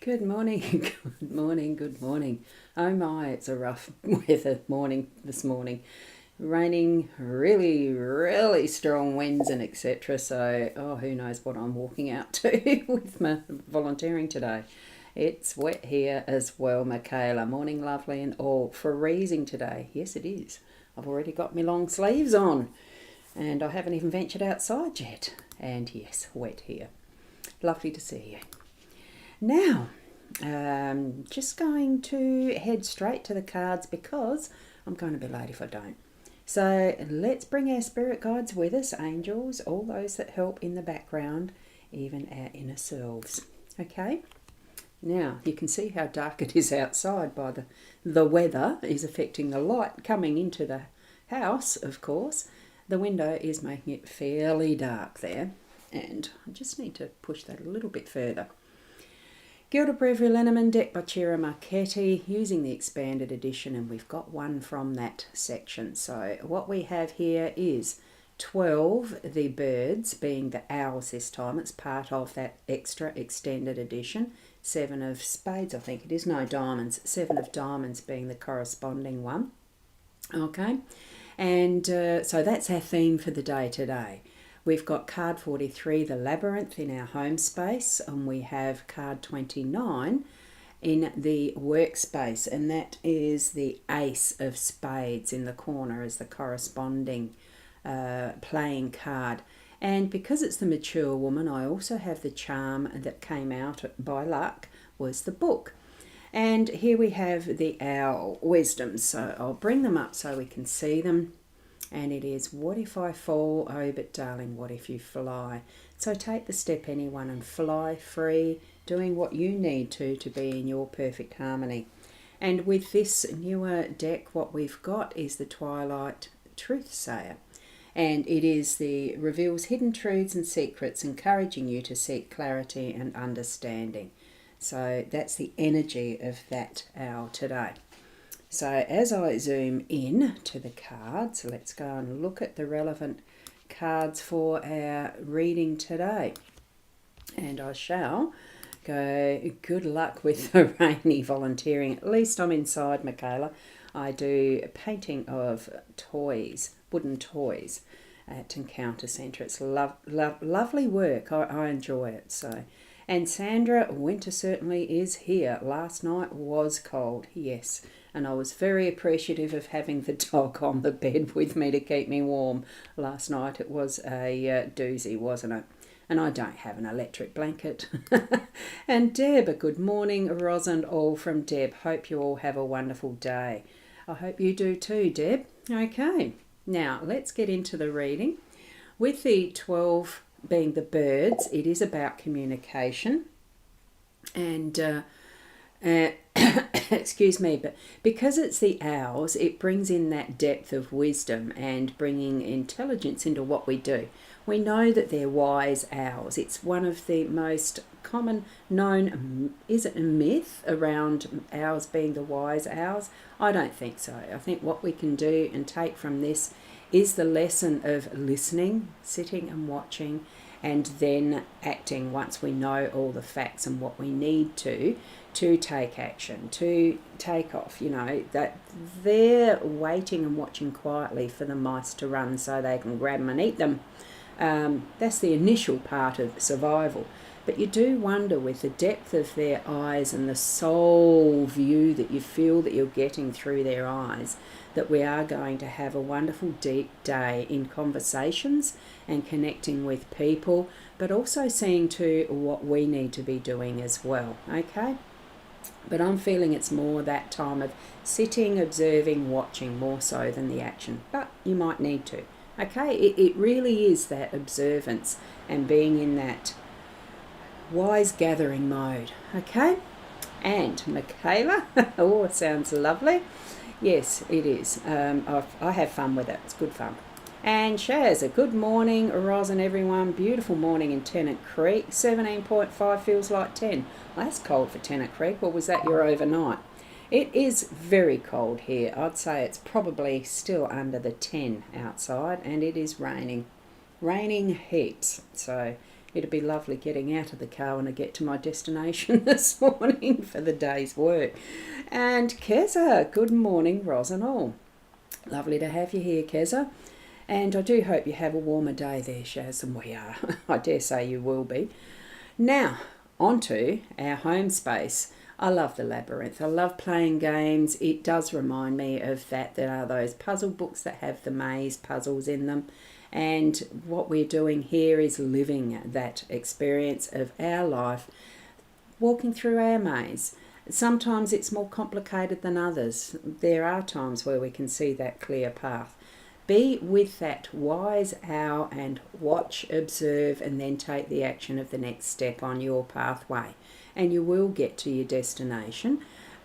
Good morning, good morning, good morning. Oh my, it's a rough weather morning this morning. Raining, really strong winds and etc. So, who knows what I'm walking out to with my volunteering today. It's wet here as well, Michaela. Morning, lovely, and all. Freezing today. Yes, it is. I've already got my long sleeves on, and I haven't even ventured outside yet. And yes, wet here. Lovely to see you. Now, just going to head straight to the cards because I'm going to be late if I don't. So let's bring our spirit guides with us, angels, all those that help in the background, even our inner selves. Okay? Now, you can see how dark it is outside by the weather is affecting the light coming into the house, of course. The window is making it fairly dark there, and I just need to push that a little bit further. Gilda Brevry Lenormand deck by Cira Marchetti using the expanded edition, and we've got one from that section. So what we have here is 12, the birds, being the owls this time. It's part of that extra extended edition. 7 of spades, I think it is. No, diamonds. 7 of diamonds being the corresponding one. Okay, and so that's our theme for the day today. We've got card 43, the labyrinth, in our home space, and we have card 29 in the workspace, and that is the ace of spades in the corner as the corresponding playing card. And because it's the mature woman, I also have the charm that came out by luck was the book. And here we have the owl wisdom, so I'll bring them up so we can see them. And it is, what if I fall? Oh, but darling, what if you fly? So take the step, anyone, and fly free, doing what you need to be in your perfect harmony. And with this newer deck, what we've got is the Twilight Truth Sayer. And it is reveals hidden truths and secrets, encouraging you to seek clarity and understanding. So that's the energy of that owl today. So as I zoom in to the cards, let's go and look at the relevant cards for our reading today. And I shall go, good luck with the rainy volunteering. At least I'm inside, Michaela. I do painting of toys, wooden toys at Encounter Centre. It's lovely work. I enjoy it. So, and Sandra, winter certainly is here. Last night was cold, yes. And I was very appreciative of having the dog on the bed with me to keep me warm. Last night it was a doozy, wasn't it? And I don't have an electric blanket. And Deb, a good morning, Ros and all from Deb. Hope you all have a wonderful day. I hope you do too, Deb. Okay, now let's get into the reading. With the 12 being the birds, it is about communication. And excuse me, but because it's the owls, it brings in that depth of wisdom and bringing intelligence into what we do. We know that they're wise owls. It's one of the most common known, is it a myth around owls being the wise owls? I don't think so. I think what we can do and take from this is the lesson of listening, sitting and watching, and then acting once we know all the facts and what we need to take action, to take off. You know, that they're waiting and watching quietly for the mice to run so they can grab them and eat them. That's the initial part of survival. But you do wonder, with the depth of their eyes and the soul view that you feel that you're getting through their eyes, that we are going to have a wonderful deep day in conversations and connecting with people, but also seeing to what we need to be doing as well, okay? But I'm feeling it's more that time of sitting, observing, watching more so than the action. But you might need to, okay? It really is that observance and being in that wise gathering mode, okay? And Michaela, oh, it sounds lovely. Yes, it is. I have fun with it. It's good fun. And Shaz, a good morning, Ros and everyone. Beautiful morning in Tennant Creek. 17.5 feels like 10. Well, that's cold for Tennant Creek, or was that your overnight? It is very cold here. I'd say it's probably still under the 10 outside, and it is raining. Raining heaps. So it'd be lovely getting out of the car when I get to my destination this morning for the day's work. And Keza, good morning, Ros and all. Lovely to have you here, Keza. And I do hope you have a warmer day there, Shaz, and we are. I dare say you will be. Now, onto our home space. I love the labyrinth. I love playing games. It does remind me of that. There are those puzzle books that have the maze puzzles in them. And what we're doing here is living that experience of our life, walking through our maze. Sometimes it's more complicated than others. There are times where we can see that clear path. Be with that wise owl and watch, observe, and then take the action of the next step on your pathway. And you will get to your destination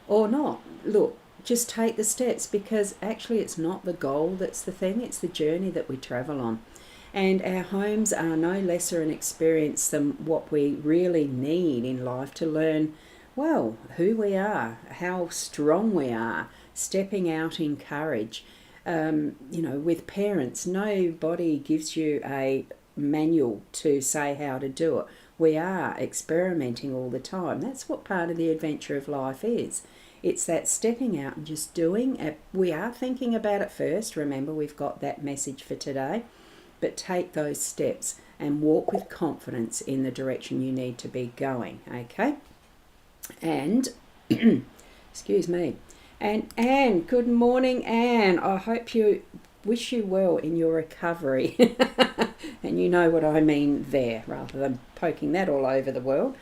or not. Look, just take the steps, because actually it's not the goal that's the thing, it's the journey that we travel on. And our homes are no lesser an experience than what we really need in life to learn, well, who we are, how strong we are, stepping out in courage. With parents, nobody gives you a manual to say how to do it. We are experimenting all the time. That's what part of the adventure of life is. It's that stepping out and just doing. We are thinking about it first. Remember, we've got that message for today. But take those steps and walk with confidence in the direction you need to be going, okay? And, excuse me. And Anne, good morning, Anne. I hope you wish you well in your recovery. And you know what I mean there, rather than poking that all over the world.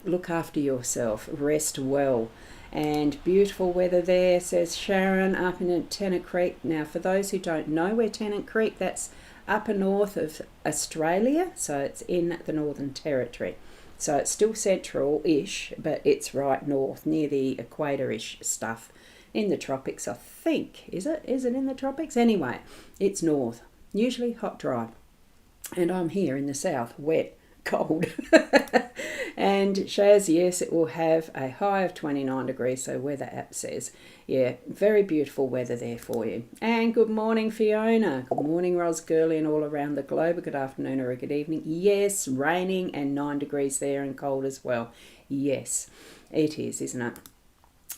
Look after yourself. Rest well. And beautiful weather there, says Sharon, up in Tennant Creek. Now, for those who don't know where Tennant Creek, that's upper north of Australia. So it's in the Northern Territory. So it's still central-ish, but it's right north, near the equator-ish stuff. In the tropics, I think. Is it? Is it in the tropics? Anyway, it's north. Usually hot, dry. And I'm here in the south, wet, cold. And Shaz, yes, it will have a high of 29 degrees, so weather app says. Yeah, very beautiful weather there for you. And good morning, Fiona. Good morning, Ros Girly, and all around the globe. Good afternoon or a good evening. Yes, raining and 9 degrees there and cold as well. Yes, it is, isn't it?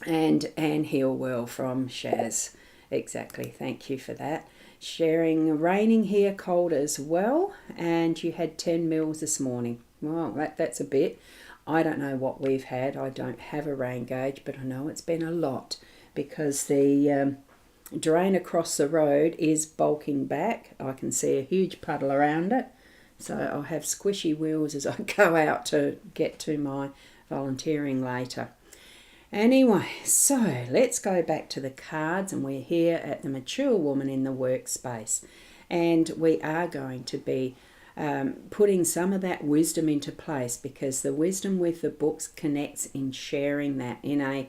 And Anne Healwell from Shaz. Exactly, thank you for that. Sharing, raining here, cold as well, and you had 10 mils this morning. Well, that's a bit. I don't know what we've had. I don't have a rain gauge, but I know it's been a lot, because the drain across the road is bulking back. I can see a huge puddle around it, so I'll have squishy wheels as I go out to get to my volunteering later. Anyway, so let's go back to the cards, and we're here at the mature woman in the workspace, and we are going to be putting some of that wisdom into place, because the wisdom with the books connects in sharing that in a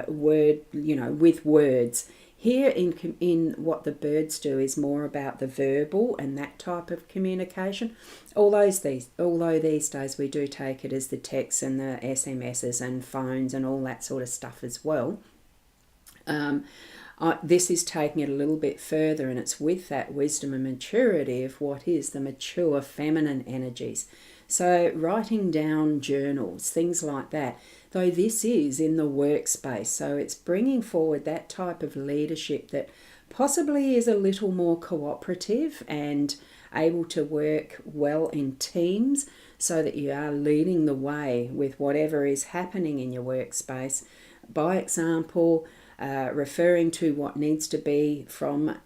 word, with words. Here in what the birds do is more about the verbal and that type of communication. Although these days we do take it as the texts and the SMSs and phones and all that sort of stuff as well. This is taking it a little bit further, and it's with that wisdom and maturity of what is the mature feminine energies. So writing down journals, things like that, though this is in the workspace. So it's bringing forward that type of leadership that possibly is a little more cooperative and able to work well in teams, so that you are leading the way with whatever is happening in your workspace. By example, referring to what needs to be from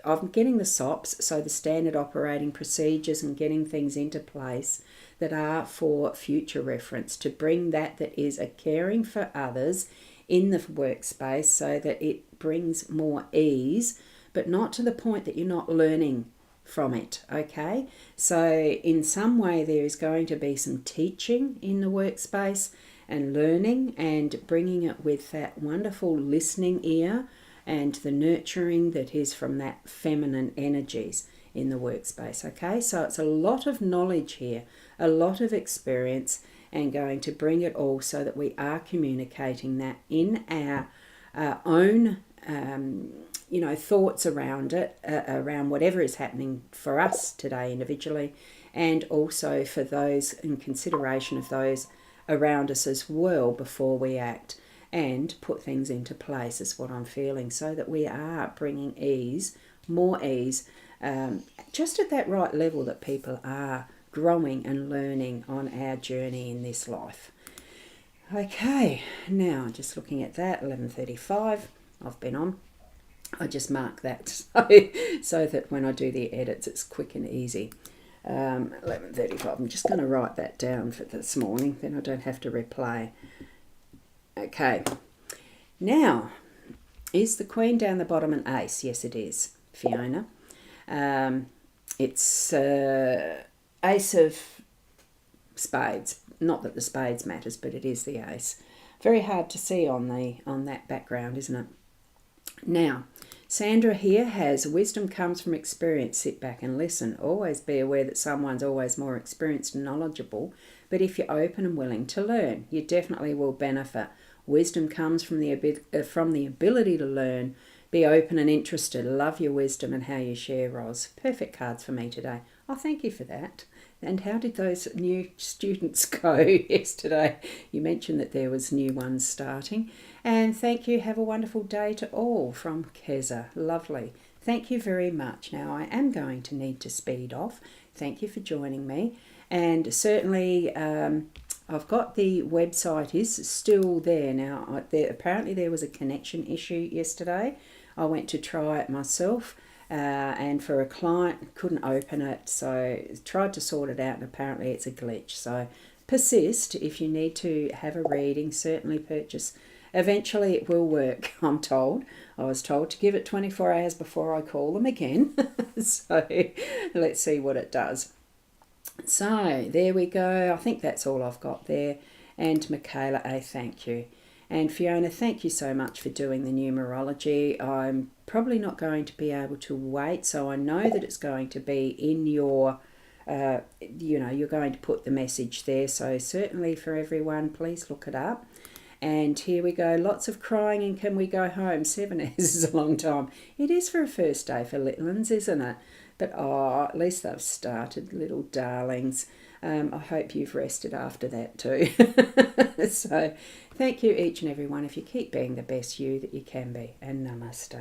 I'm getting the SOPs, so the standard operating procedures, and getting things into place that are for future reference, to bring that is a caring for others in the workspace, so that it brings more ease, but not to the point that you're not learning from it, okay? So in some way there is going to be some teaching in the workspace and learning, and bringing it with that wonderful listening ear and the nurturing that is from that feminine energies in the workspace, okay? So it's a lot of knowledge here, a lot of experience, and going to bring it all so that we are communicating that in our own thoughts around it, around whatever is happening for us today individually, and also for those in consideration of those around us as well before we act and put things into place is what I'm feeling, so that we are bringing ease, more ease, just at that right level that people are growing and learning on our journey in this life. Okay, now just looking at that, 11:35 I've been on. I just mark that so that when I do the edits it's quick and easy. 11:35, I'm just going to write that down for this morning, then I don't have to replay. Okay, now, is the Queen down the bottom an ace? Yes, it is, Fiona. It's ace of spades. Not that the spades matters, but it is the ace. Very hard to see on that background, isn't it? Now, Sandra here has wisdom comes from experience. Sit back and listen. Always be aware that someone's always more experienced and knowledgeable, but if you're open and willing to learn, you definitely will benefit. Wisdom comes from the ability to learn. Be open and interested. Love your wisdom and how you share, Ros. Perfect cards for me today. Oh, thank you for that. And how did those new students go yesterday? You mentioned that there was new ones starting. And thank you. Have a wonderful day to all from Keza. Lovely. Thank you very much. Now, I am going to need to speed off. Thank you for joining me. And certainly, I've got the website is still there. Now, apparently there was a connection issue yesterday. I went to try it myself. And for a client, couldn't open it, so tried to sort it out, and apparently it's a glitch. So persist. If you need to have a reading, certainly purchase. Eventually it will work, I'm told. I was told to give it 24 hours before I call them again. So let's see what it does. So there we go. I think that's all I've got there. And Michaela A, thank you. And Fiona, thank you so much for doing the numerology. I'm probably not going to be able to wait, so I know that it's going to be in your, you're going to put the message there. So certainly for everyone, please look it up. And here we go. Lots of crying and can we go home? 7 hours is a long time. It is for a first day for little ones, isn't it? But at least they've started, little darlings. I hope you've rested after that too. So thank you each and every one. If you keep being the best you that you can be. And namaste.